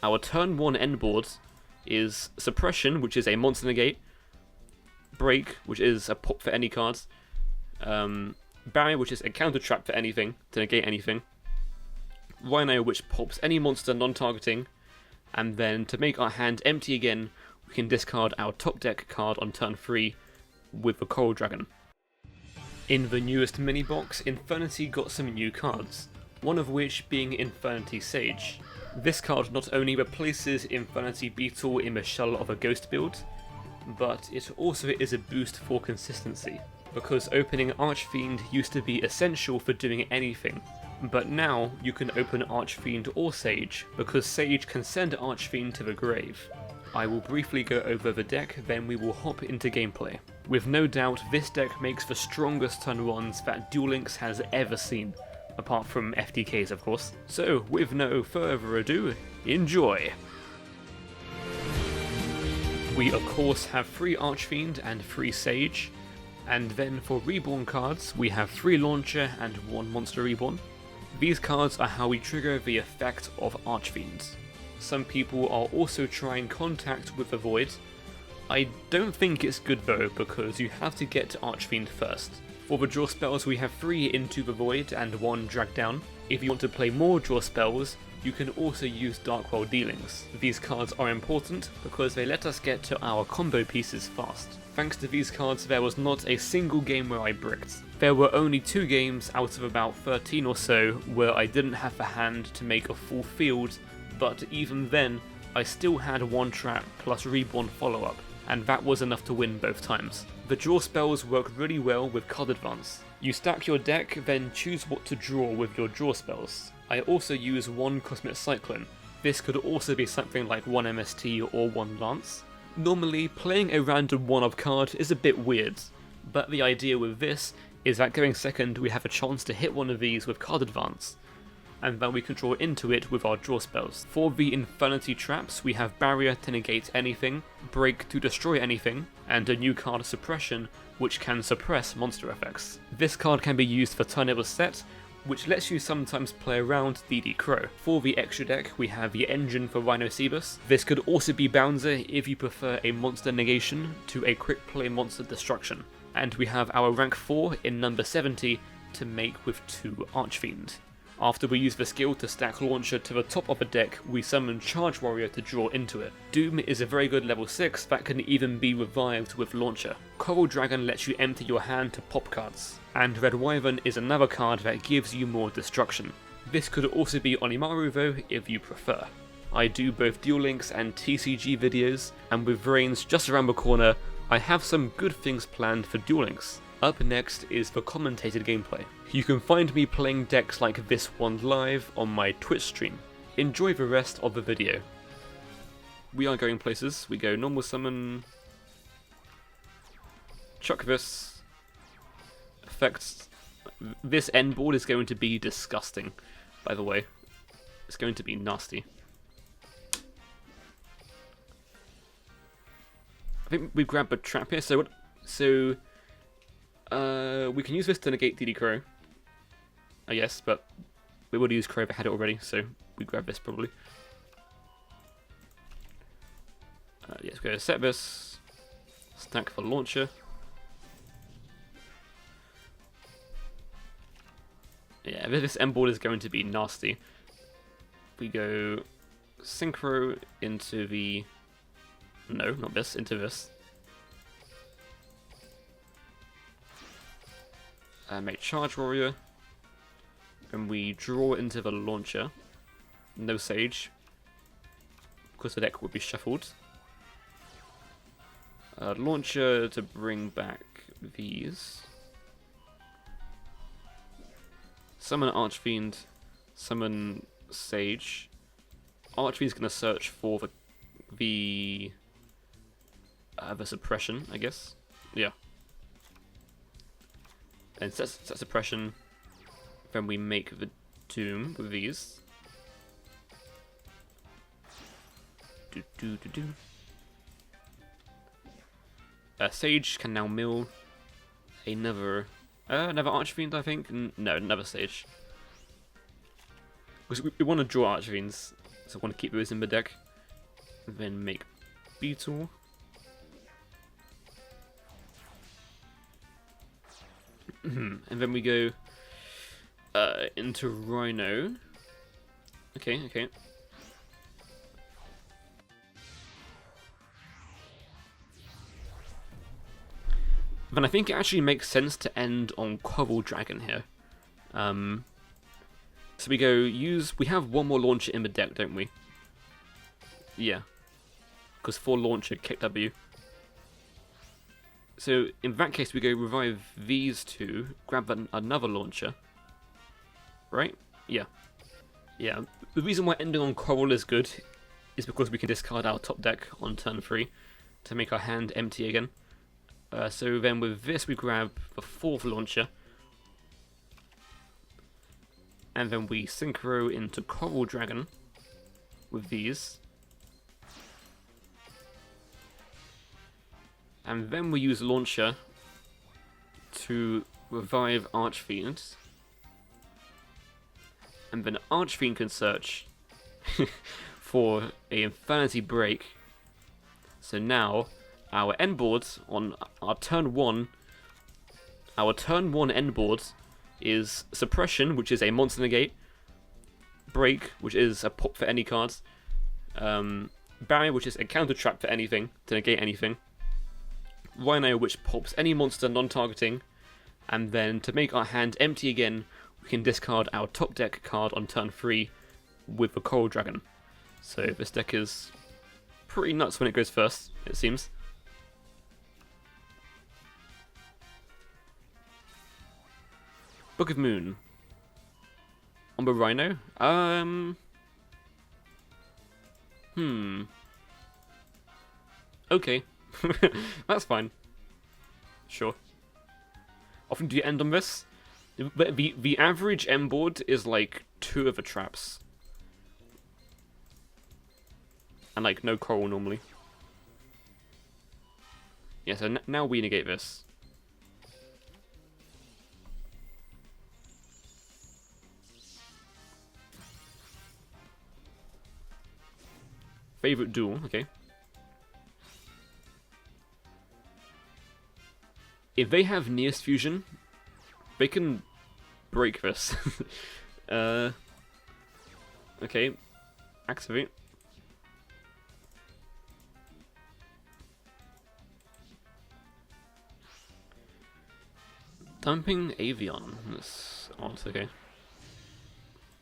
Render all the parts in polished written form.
Our turn 1 end board is Suppression, which is a monster negate, Break, which is a pop for any cards, Barrier, which is a counter trap for anything, to negate anything, Rhino, which pops any monster non-targeting, and then to make our hand empty again, we can discard our top deck card on turn 3 with the Coral Dragon. In the newest mini box, Infernity got some new cards, one of which being Infernity Sage. This card not only replaces Infernity Beetle in the shell of a ghost build, but it also is a boost for consistency, because opening Archfiend used to be essential for doing anything, but now you can open Archfiend or Sage, because Sage can send Archfiend to the grave. I will briefly go over the deck, then we will hop into gameplay. With no doubt, this deck makes the strongest turn 1s that Duel Links has ever seen, apart from FTKs of course. So, with no further ado, enjoy! We of course have 3 Archfiend and 3 Sage, and then for Reborn cards we have 3 Launcher and 1 Monster Reborn. These cards are how we trigger the effect of Archfiends. Some people are also trying Contact with the Void. I don't think it's good though, because you have to get to Archfiend first. For the draw spells we have 3 Into the Void and 1 Drag Down. If you want to play more draw spells, you can also use Darkworld Dealings. These cards are important because they let us get to our combo pieces fast. Thanks to these cards there was not a single game where I bricked. There were only 2 games out of about 13 or so where I didn't have the hand to make a full field, but even then I still had 1 trap plus Reborn follow-up, and that was enough to win both times. The draw spells work really well with card advance. You stack your deck, then choose what to draw with your draw spells. I also use 1 Cosmic Cyclone. This could also be something like 1 MST or 1 Lance. Normally, playing a random 1-of card is a bit weird, but the idea with this is that going second we have a chance to hit one of these with card advance, and then we can draw into it with our draw spells. For the Infernity traps, we have Barrier to negate anything, Break to destroy anything, and a new card Suppression, which can suppress monster effects. This card can be used for turn it was set, which lets you sometimes play around DD Crow. For the extra deck, we have the Engine for Rhinocebus. This could also be Bouncer if you prefer a monster negation to a quick play monster destruction. And we have our rank 4 in number 70 to make with 2 Archfiend. After we use the skill to stack Launcher to the top of the deck, we summon Charge Warrior to draw into it. Doom is a very good level 6 that can even be revived with Launcher. Coral Dragon lets you empty your hand to pop cards, and Red Wyvern is another card that gives you more destruction. This could also be Onimaru though, if you prefer. I do both Duel Links and TCG videos, and with Vrains just around the corner, I have some good things planned for Duel Links. Up next is the commentated gameplay. You can find me playing decks like this one live on my Twitch stream. Enjoy the rest of the video. We are going places. We go normal summon, chuck this, effects. This end board is going to be disgusting, by the way. It's going to be nasty. I think we grab a trap here, we can use this to negate DD Crow, I guess, but we would use Crow if I had it already, so we grab this probably. Yes, go set this, stack for Launcher. Yeah, this end board is going to be nasty. We go Synchro into the... No, not this, into this. Make Charge Warrior, and we draw into the Launcher. No Sage, because the deck would be shuffled. Launcher to bring back these. Summon Archfiend, summon Sage. Archfiend's going to search for the suppression, I guess. Yeah. And set suppression, then we make the Doom with these. Sage can now mill another Archfiend, I think. No, another Sage. Because we want to draw Archfiends, So I want to keep those in the deck. And then make Beetle. And then we go into Rhino. Okay. Then I think it actually makes sense to end on Coral Dragon here. So we go we have one more launcher in the deck, don't we? Yeah. Because 4 launcher, kick W. So in that case we go revive these 2, grab another launcher. Right? Yeah. Yeah. The reason why ending on Coral is good is because we can discard our top deck on turn 3 to make our hand empty again. So then with this we grab the 4th launcher. And then we synchro into Coral Dragon with these. And then we use launcher to revive Archfiend. And then Archfiend can search for a Infernity break. So now our end board on our turn 1, end board is Suppression, which is a monster negate, Break, which is a pop for any cards, Barrier, which is a counter trap for anything, to negate anything, Rhino, which pops any monster non-targeting, and then to make our hand empty again, we can discard our top deck card on turn 3 with the Coral Dragon. So this deck is pretty nuts when it goes first, it seems. Book of Moon. On the Rhino? Okay. That's fine. Sure. Often do you end on this? The average end board is like 2 of the traps. And like no coral normally. Yeah, so now we negate this. Favorite duel, okay. If they have Nearest Fusion, they can break this. Okay, activate. Dumping Avion. That's odd, okay.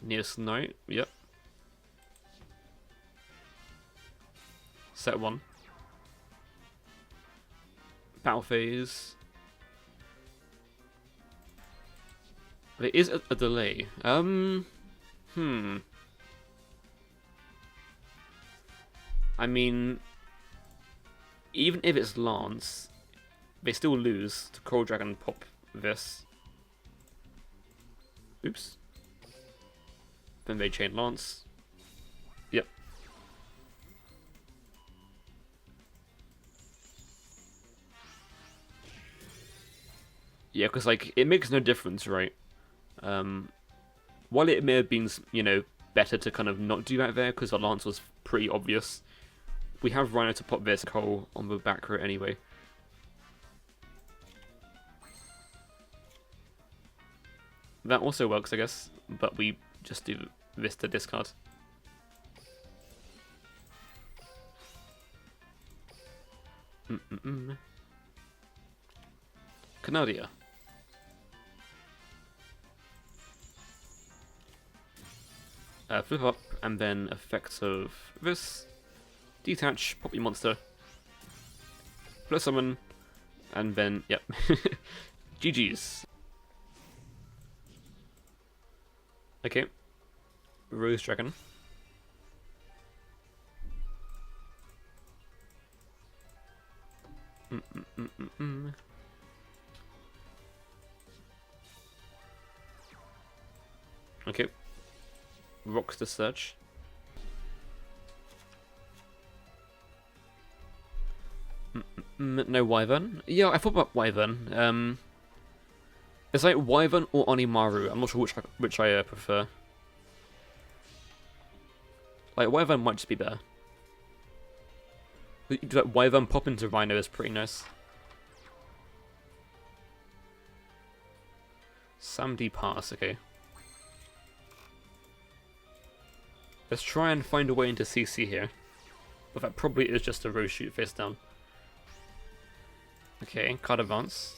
Nearest Knight, yep. Set 1. Battle phase. There is a delay. I mean, even if it's Lance, they still lose to Coral Dragon pop this. Oops. Then they chain Lance. Yep. Yeah, because like it makes no difference, right? While it may have been, you know, better to kind of not do that there because the Lance was pretty obvious. We have Rhino to pop this Coral on the back row anyway. That also works, I guess, but we just do this to discard. Canadia. Flip up, and then effects of this. Detach, pop your monster. Plus summon, and then, yep. GG's. Okay. Rose Dragon. Okay. Rocks the search. No Wyvern. Yeah, I thought about Wyvern. It's like Wyvern or Onimaru. I'm not sure which I prefer. Like, Wyvern might just be better. Wyvern pop into Rhino is pretty nice. Samdi pass, okay. Let's try and find a way into CC here. But that probably is just a row shoot face down. Okay, card advance.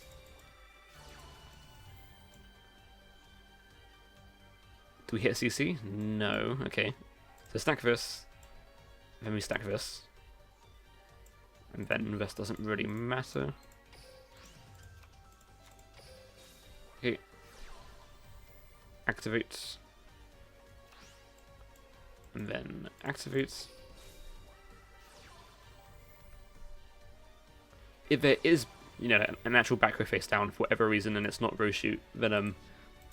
Do we hit CC? No, okay. So stack this. Then we stack this. And then this doesn't really matter. Okay. Activates. And then activates. If there is, you know, an actual back row face down for whatever reason and it's not row shoot, then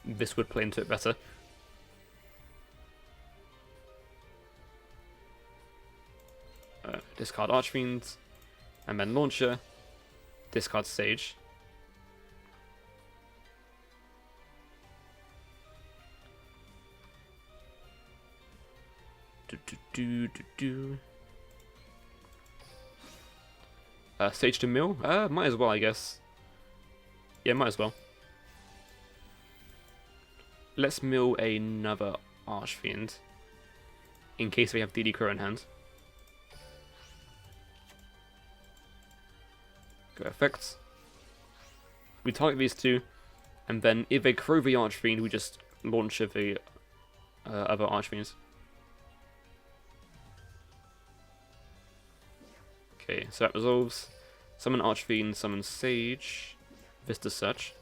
this would play into it better. Discard Archfiend, and then Launcher, discard Sage. Sage to mill? Might as well, I guess. Yeah, might as well. Let's mill another Archfiend, in case we have DD Crow in hand. Go effects. We target these two, and then if they crow the Archfiend, we just launch the other Archfiends. Okay, so that resolves. Summon Archfiend, summon Sage, Vista Search.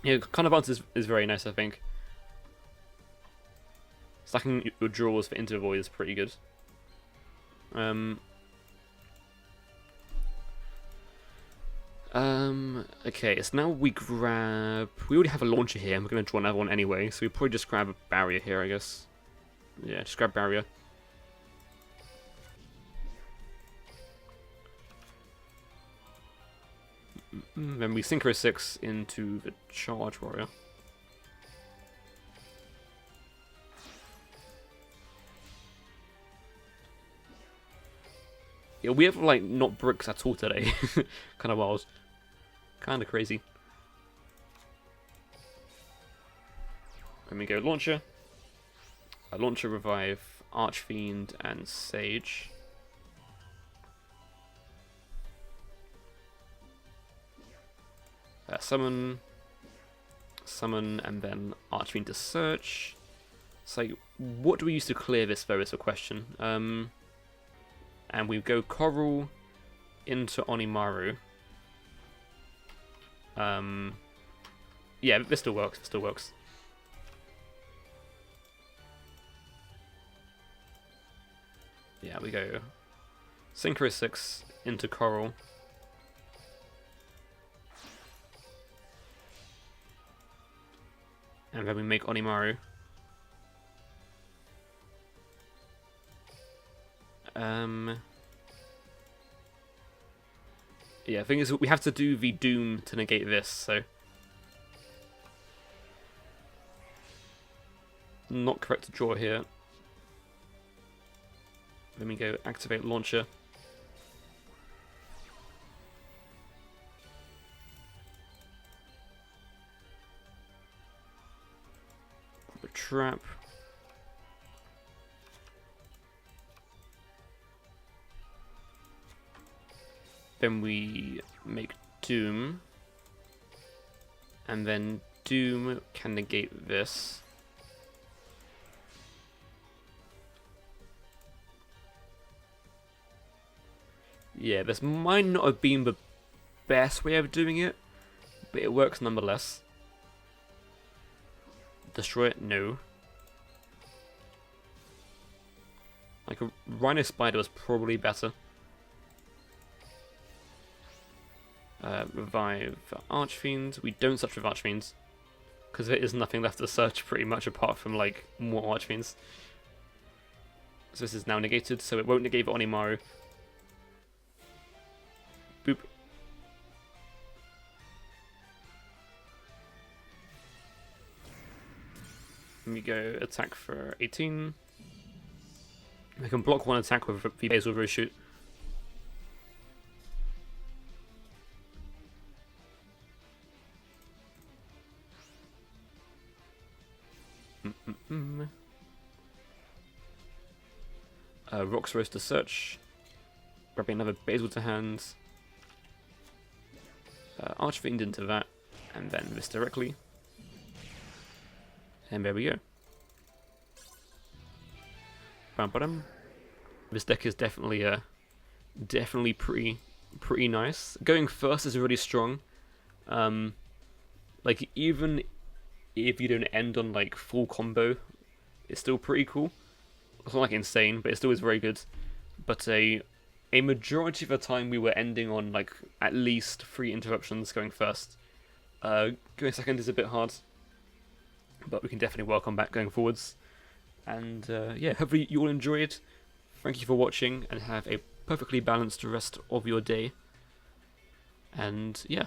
Yeah, kind of answer is very nice, I think. Stacking your draws for Into the Void is pretty good. Okay, so now we grab... We already have a launcher here, and we're going to draw another one anyway, so we probably just grab a barrier here, I guess. Yeah, just grab barrier. Then we Synchro 6 into the Charge Warrior. Yeah, we have, like, not bricks at all today. Kind of wild. Kind of crazy. Then we go Launcher. Launcher, Revive, Archfiend, and Sage. Summon, and then Archfiend to search. So, what do we use to clear this, though, is the question. And we go Coral into Onimaru. Yeah, this still works, Yeah, we go Synchro 6 into Coral. And then we make Onimaru. Yeah, the thing is, we have to do the Doom to negate this, so... Not correct to draw here. Then we go activate Launcher. Pop a trap. Then we make Doom, and then Doom can negate this. Yeah, this might not have been the best way of doing it, but it works nonetheless. Destroy it? No. Like a Rhino Spider was probably better. Revive Archfiend. We don't search with Archfiends, because there is nothing left to search pretty much apart from like more Archfiends. So this is now negated, so it won't negate the Onimaru. Boop. Let me go attack for 18. I can block one attack with the Basil Shoot. Rocks Roast to search. Grabbing another Basil to hand. Archfiend into that. And then this directly. And there we go. Bam-ba-dum. This deck is definitely pretty nice. Going first is really strong. Like even if you don't end on like full combo, it's still pretty cool. It's not like insane, but it still is very good. But a majority of the time we were ending on like at least 3 interruptions going first. Going second is a bit hard, but we can definitely work on that going forwards. And yeah, hopefully you all enjoyed. Thank you for watching, and have a perfectly balanced rest of your day. And yeah.